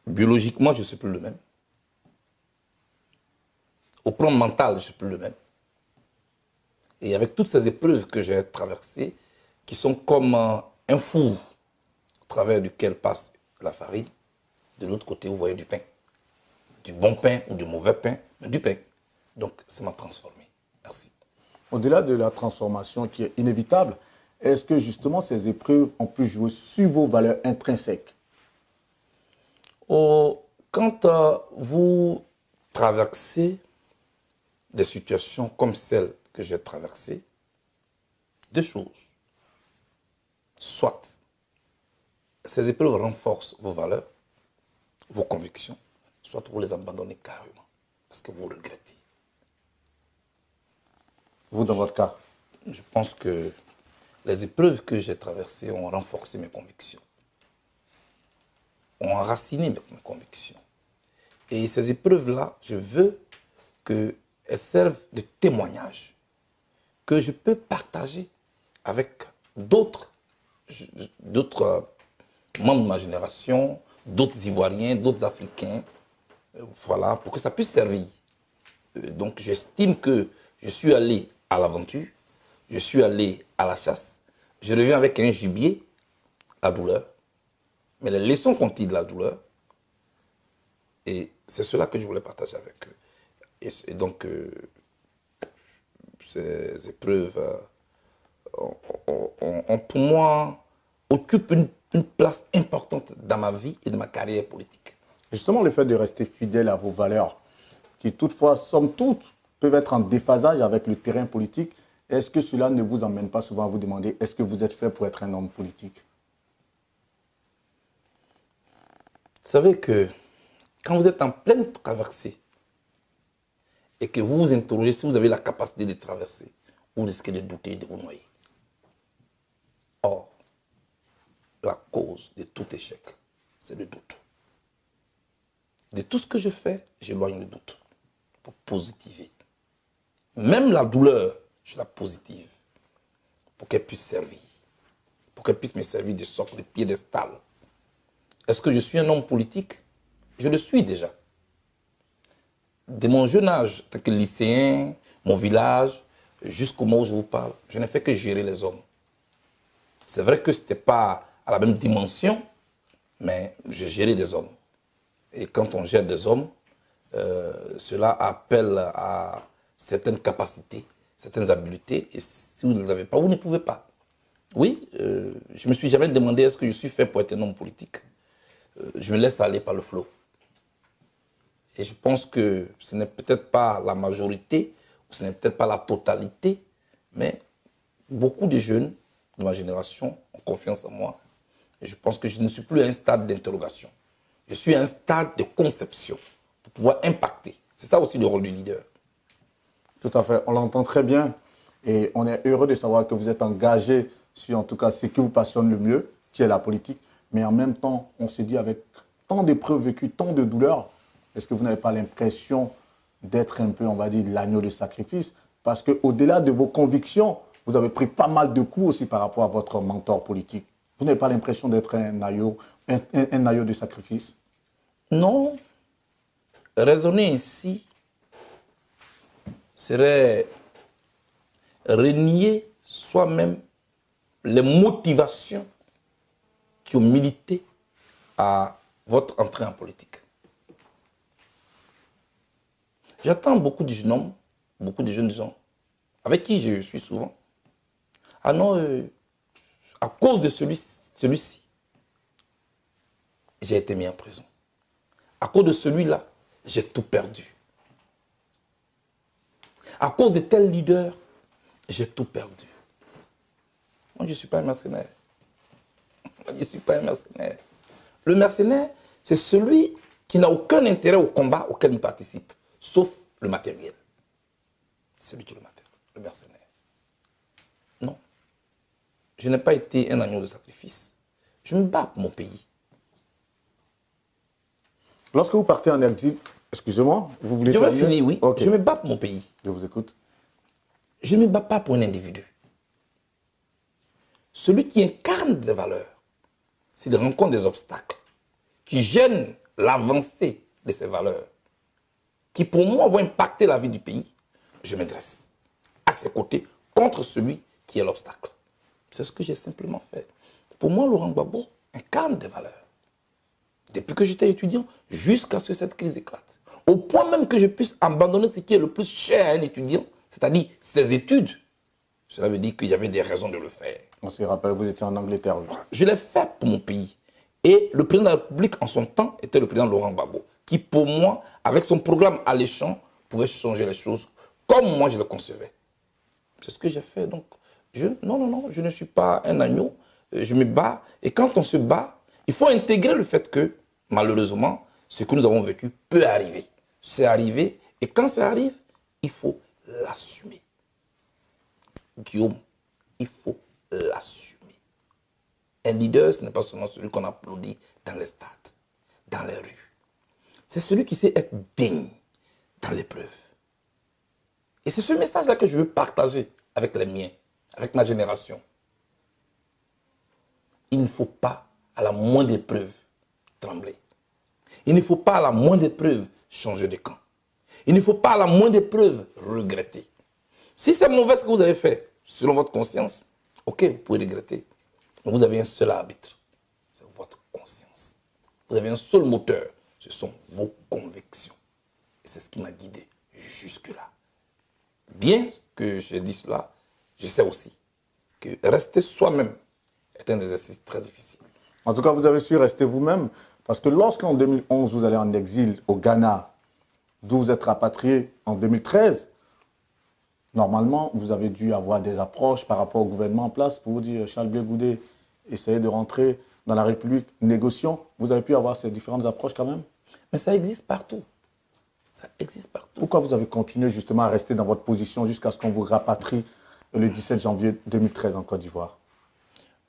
biologiquement, je ne suis plus le même. Au plan mental, je ne suis plus le même. Et avec toutes ces épreuves que j'ai traversées, qui sont comme un four au travers duquel passe la farine, de l'autre côté, vous voyez du pain. Du bon pain ou du mauvais pain, mais du pain. Donc, ça m'a transformé. Merci. Au-delà de la transformation qui est inévitable, est-ce que justement ces épreuves ont pu jouer sur vos valeurs intrinsèques? Quand vous traversez des situations comme celles que j'ai traversées, deux choses. Soit ces épreuves renforcent vos valeurs, vos convictions, soit vous les abandonnez carrément parce que vous regrettez. Vous, dans votre cas? Je pense que les épreuves que j'ai traversées ont renforcé mes convictions, ont enraciné mes convictions. Et ces épreuves-là, je veux qu'elles servent de témoignage, que je peux partager avec d'autres membres de ma génération, d'autres Ivoiriens, d'autres Africains, voilà, pour que ça puisse servir. Donc j'estime que je suis allé à l'aventure, je suis allé à la chasse, je reviens avec un gibier, la douleur, mais les leçons qu'on tire de la douleur, et c'est cela que je voulais partager avec eux. Et donc, ces épreuves, pour moi, occupent une place importante dans ma vie et dans ma carrière politique. Justement, le fait de rester fidèle à vos valeurs, qui toutefois, somme toute, peuvent être en déphasage avec le terrain politique, est-ce que cela ne vous emmène pas souvent à vous demander, est-ce que vous êtes fait pour être un homme politique? Vous savez que quand vous êtes en pleine traversée et que vous vous interrogez si vous avez la capacité de traverser, vous risquez de douter et de vous noyer. Or, la cause de tout échec, c'est le doute. De tout ce que je fais, j'éloigne le doute pour positiver. Même la douleur, je la positive pour qu'elle puisse servir, pour qu'elle puisse me servir de socle, de piédestal. Est-ce que je suis un homme politique? Je le suis déjà. De mon jeune âge, tant que lycéen, mon village, jusqu'au moment où je vous parle, je n'ai fait que gérer les hommes. C'est vrai que ce n'était pas à la même dimension, mais je gérais des hommes. Et quand on gère des hommes, cela appelle à certaines capacités, certaines habiletés. Et si vous ne les avez pas, vous ne pouvez pas. Oui, je ne me suis jamais demandé est-ce que je suis fait pour être un homme politique. Je me laisse aller par le flot. Et je pense que ce n'est peut-être pas la majorité, ou ce n'est peut-être pas la totalité, mais beaucoup de jeunes de ma génération ont confiance en moi. Et je pense que je ne suis plus à un stade d'interrogation. Je suis à un stade de conception pour pouvoir impacter. C'est ça aussi le rôle du leader. Tout à fait, on l'entend très bien et on est heureux de savoir que vous êtes engagé sur en tout cas ce qui vous passionne le mieux, qui est la politique. Mais en même temps, on se dit avec tant d'épreuves vécues, tant de douleurs, est-ce que vous n'avez pas l'impression d'être un peu, on va dire, l'agneau de sacrifice? Parce qu'au-delà de vos convictions, vous avez pris pas mal de coups aussi par rapport à votre mentor politique. Vous n'avez pas l'impression d'être un agneau de sacrifice? Non. Raisonner ainsi serait renier soi-même les motivations qui ont milité à votre entrée en politique. J'attends beaucoup de jeunes hommes, beaucoup de jeunes gens, avec qui je suis souvent. Ah non, à cause de celui-ci, j'ai été mis en prison. À cause de celui-là, j'ai tout perdu. À cause de tel leader, j'ai tout perdu. Moi, je ne suis pas un mercenaire. Moi, je ne suis pas un mercenaire. Le mercenaire, c'est celui qui n'a aucun intérêt au combat auquel il participe, sauf le matériel. C'est celui qui est le mercenaire. Non. Je n'ai pas été un agneau de sacrifice. Je me bats pour mon pays. Lorsque vous partez en exil, excusez-moi, vous voulez Je vais terminer? finir, oui. Okay. Je me bats pour mon pays. Je vous écoute. Je ne me bats pas pour un individu. Celui qui incarne des valeurs, c'est de rencontrer des obstacles qui gênent l'avancée de ces valeurs, qui pour moi vont impacter la vie du pays, je me dresse à ses côtés contre celui qui est l'obstacle. C'est ce que j'ai simplement fait. Pour moi, Laurent Gbagbo incarne des valeurs. Depuis que j'étais étudiant, jusqu'à ce que cette crise éclate. Au point même que je puisse abandonner ce qui est le plus cher à un étudiant, c'est-à-dire ses études. Cela veut dire qu'il y avait des raisons de le faire. On se rappelle, vous étiez en Angleterre. Oui. Je l'ai fait pour mon pays. Et le président de la République, en son temps, était le président Laurent Gbagbo, qui pour moi, avec son programme alléchant, pouvait changer les choses comme moi je le concevais. C'est ce que j'ai fait. Donc, non, je ne suis pas un agneau. Je me bats. Et quand on se bat, il faut intégrer le fait que, malheureusement, ce que nous avons vécu peut arriver. C'est arrivé. Et quand ça arrive, il faut l'assumer. Guillaume, il faut l'assumer. Un leader, ce n'est pas seulement celui qu'on applaudit dans les stades, dans les rues. C'est celui qui sait être digne dans l'épreuve. Et c'est ce message-là que je veux partager avec les miens, avec ma génération. Il ne faut pas, à la moindre épreuve, trembler. Il ne faut pas, à la moindre épreuve, changer de camp. Il ne faut pas, à la moindre épreuve, regretter. Si c'est mauvais ce que vous avez fait, selon votre conscience, ok, vous pouvez regretter. Mais vous avez un seul arbitre, c'est votre conscience. Vous avez un seul moteur, ce sont vos convictions. Et c'est ce qui m'a guidé jusque-là. Bien que j'ai dit cela, je sais aussi que rester soi-même est un exercice très difficile. En tout cas, vous avez su rester vous-même, parce que lorsqu'en 2011, vous allez en exil au Ghana, d'où vous êtes rapatrié en 2013, normalement, vous avez dû avoir des approches par rapport au gouvernement en place pour vous dire, Charles Blé Goudé, essayez de rentrer dans la République, négocions. Vous avez pu avoir ces différentes approches quand même? Mais ça existe partout. Ça existe partout. Pourquoi vous avez continué justement à rester dans votre position jusqu'à ce qu'on vous rapatrie le 17 janvier 2013 en Côte d'Ivoire?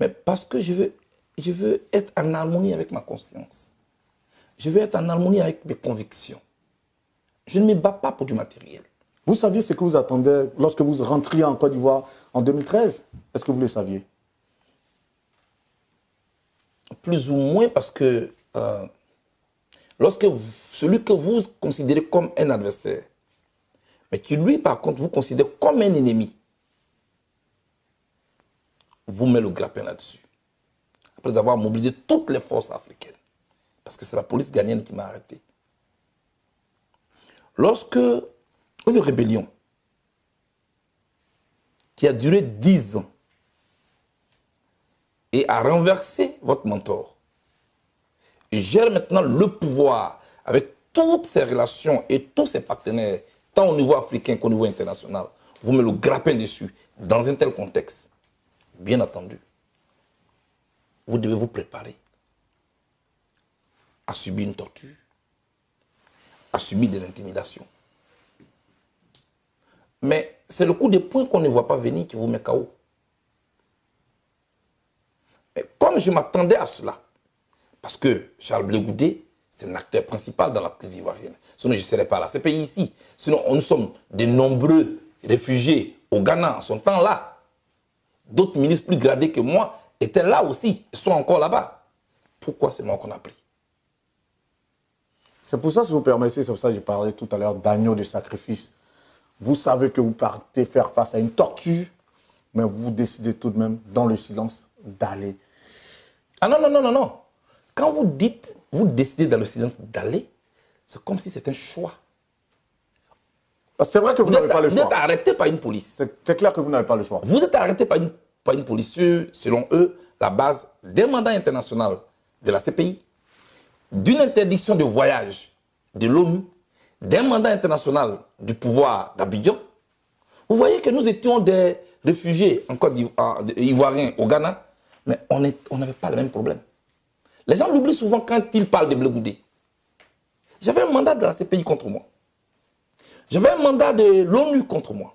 Mais parce que je veux être en harmonie avec ma conscience. Je veux être en harmonie avec mes convictions. Je ne me bats pas pour du matériel. Vous saviez ce que vous attendez lorsque vous rentriez en Côte d'Ivoire en 2013? Est-ce que vous le saviez? Plus ou moins parce que lorsque celui que vous considérez comme un adversaire, mais qui lui par contre vous considère comme un ennemi, vous met le grappin là-dessus. Après avoir mobilisé toutes les forces africaines. Parce que c'est la police ghanéenne qui m'a arrêté. Lorsque une rébellion qui a duré 10 ans et a renversé votre mentor, et gère maintenant le pouvoir avec toutes ses relations et tous ses partenaires, tant au niveau africain qu'au niveau international, vous met le grappin dessus dans un tel contexte, bien entendu, vous devez vous préparer à subir une torture, à subir des intimidations. Mais c'est le coup de poing qu'on ne voit pas venir qui vous met KO. Mais comme je m'attendais à cela, parce que Charles Blé Goudé, c'est un acteur principal dans la crise ivoirienne. Sinon, je ne serais pas là. Ce pays ici. Sinon, nous sommes de nombreux réfugiés au Ghana en son temps-là. D'autres ministres plus gradés que moi étaient là aussi. Ils sont encore là-bas. Pourquoi c'est moi qu'on a pris? C'est pour ça, si vous permettez, c'est pour ça que j'ai parlé tout à l'heure d'agneau de sacrifice. Vous savez que vous partez faire face à une torture, mais vous décidez tout de même, dans le silence, d'aller. Ah non. Quand vous dites, vous décidez dans le silence d'aller, c'est comme si c'était un choix. C'est vrai que vous n'avez pas le choix. Vous êtes arrêté par une police. C'est clair que vous n'avez pas le choix. Vous êtes arrêté par une police sur, selon eux, la base d'un mandat international de la CPI, d'une interdiction de voyage de l'ONU, d'un mandat international du pouvoir d'Abidjan. Vous voyez que nous étions des réfugiés en Côte d'Ivoire, ivoiriens au Ghana, mais on n'avait pas le même problème. Les gens l'oublient souvent quand ils parlent de Blé Goudé. J'avais un mandat de la CPI contre moi. J'avais un mandat de l'ONU contre moi.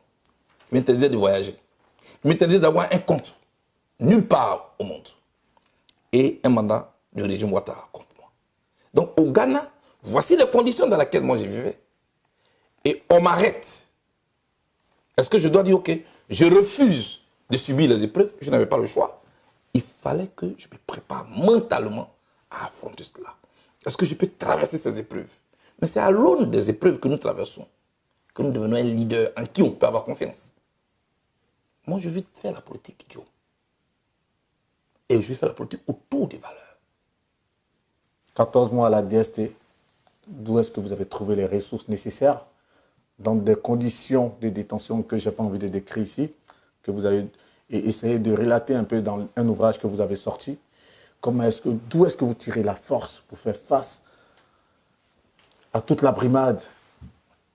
Il m'interdisait de voyager. Il m'interdisait d'avoir un compte nulle part au monde. Et un mandat du régime Ouattara contre moi. Donc au Ghana, voici les conditions dans lesquelles moi je vivais. Et on m'arrête. Est-ce que je dois dire, ok, je refuse de subir les épreuves? Je n'avais pas le choix. Il fallait que je me prépare mentalement à affronter cela. Est-ce que je peux traverser ces épreuves? Mais c'est à l'aune des épreuves que nous traversons que nous devenons un leader en qui on peut avoir confiance. Moi, je veux faire la politique, Joe. Et je veux faire la politique autour des valeurs. 14 mois à la DST, d'où est-ce que vous avez trouvé les ressources nécessaires dans des conditions de détention que je n'ai pas envie de décrire ici, que vous avez essayé de relater un peu dans un ouvrage que vous avez sorti. D'où est-ce que vous tirez la force pour faire face à toute la brimade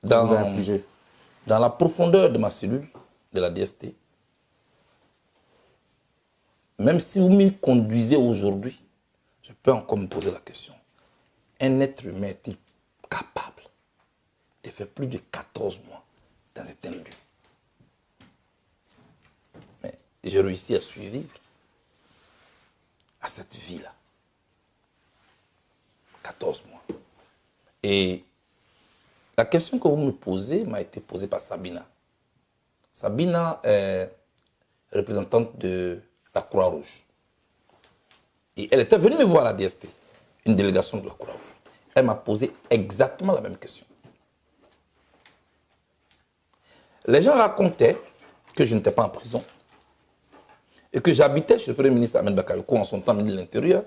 que vous avez infligée? Dans la profondeur de ma cellule, de la DST, même si vous m'y conduisez aujourd'hui, je peux encore me poser la question. Un être humain est-il capable de faire plus de 14 mois dans un tel lieu? Mais j'ai réussi à survivre à cette vie-là. 14 mois. Et la question que vous me posez m'a été posée par Sabina. Sabina est représentante de la Croix-Rouge. Et elle était venue me voir à la DST, une délégation de la Croix-Rouge. Elle m'a posé exactement la même question. Les gens racontaient que je n'étais pas en prison et que j'habitais chez le Premier ministre Ahmed Bakayoko en son temps ministre de l'Intérieur.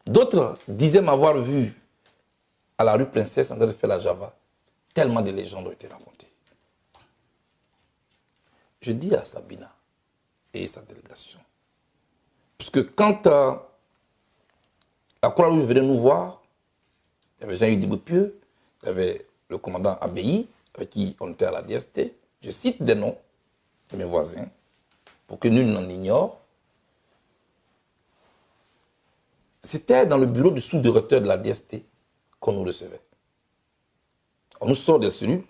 D'autres disaient m'avoir vu à la rue Princesse en train de faire la Java. Tellement de légendes ont été racontées. Je dis à Sabina et sa délégation, puisque quand la Croix-Rouge venait nous voir, il y avait Jean-Yves Diboupieux, il y avait le commandant Abbaye, avec qui on était à la DST. Je cite des noms de mes voisins, pour que nul n'en ignore. C'était dans le bureau du sous-directeur de la DST qu'on nous recevait. On nous sort des cellules,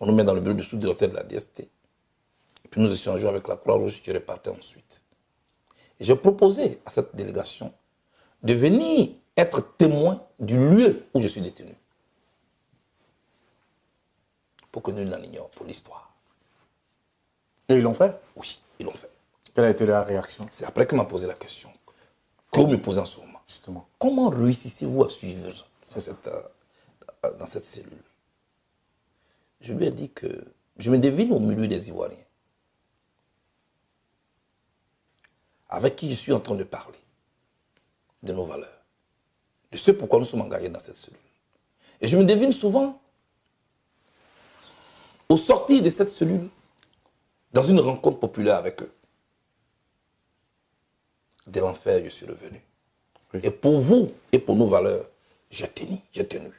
on nous met dans le bureau du sous-directeur de la DST, et puis nous échangeons avec la Croix-Rouge qui repartait ensuite. Et j'ai proposé à cette délégation de venir être témoin du lieu où je suis détenu. Pour que nul n'en ignore, pour l'histoire. Et ils l'ont fait? Oui, ils l'ont fait. Quelle a été la réaction? C'est après qu'il m'a posé la question que vous me posez en ce moment. Justement. Comment réussissez-vous à suivre dans cette cellule? Je lui ai dit que je me devine au milieu des Ivoiriens, avec qui je suis en train de parler de nos valeurs, de ce pourquoi nous sommes engagés dans cette cellule. Et je me devine souvent, au sortir de cette cellule, dans une rencontre populaire avec eux. De l'enfer, je suis revenu. Oui. Et pour vous et pour nos valeurs, j'ai tenu.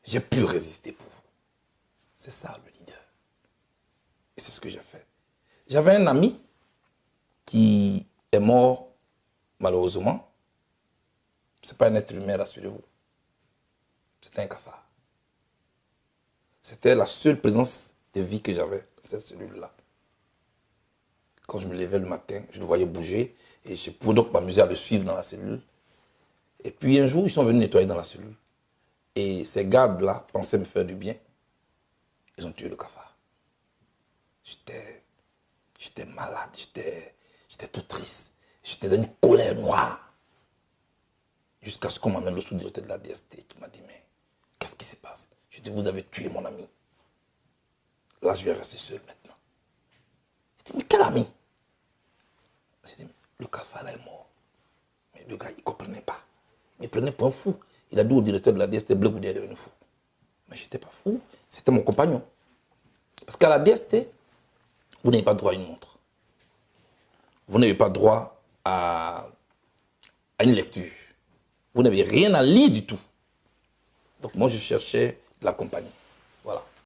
J'ai pu résister pour vous. C'est ça le leader. Et c'est ce que j'ai fait. J'avais un ami qui est mort, malheureusement. Ce n'est pas un être humain, rassurez-vous. C'était un cafard. C'était la seule présence de vie que j'avais dans cette cellule-là. Quand je me levais le matin, je le voyais bouger et je pouvais donc m'amuser à le suivre dans la cellule. Et puis un jour, ils sont venus nettoyer dans la cellule. Et ces gardes-là pensaient me faire du bien. Ils ont tué le cafard. J'étais malade, j'étais tout triste. J'étais dans une colère noire. Jusqu'à ce qu'on m'amène le sous-directeur de la DST qui m'a dit, mais qu'est-ce qui se passe? Je dis, vous avez tué mon ami. Là, je vais rester seul maintenant. Je dis, mais quel ami? J'ai dit, le cafard là est mort. Mais le gars, il ne comprenait pas. Il me prenait pour un fou. Il a dit au directeur de la DST, Bleu Goudé est devenu fou. Mais je n'étais pas fou, c'était mon compagnon. Parce qu'à la DST, vous n'avez pas droit à une montre. Vous n'avez pas droit à une lecture. Vous n'avez rien à lire du tout. Donc moi, je cherchais la compagnie.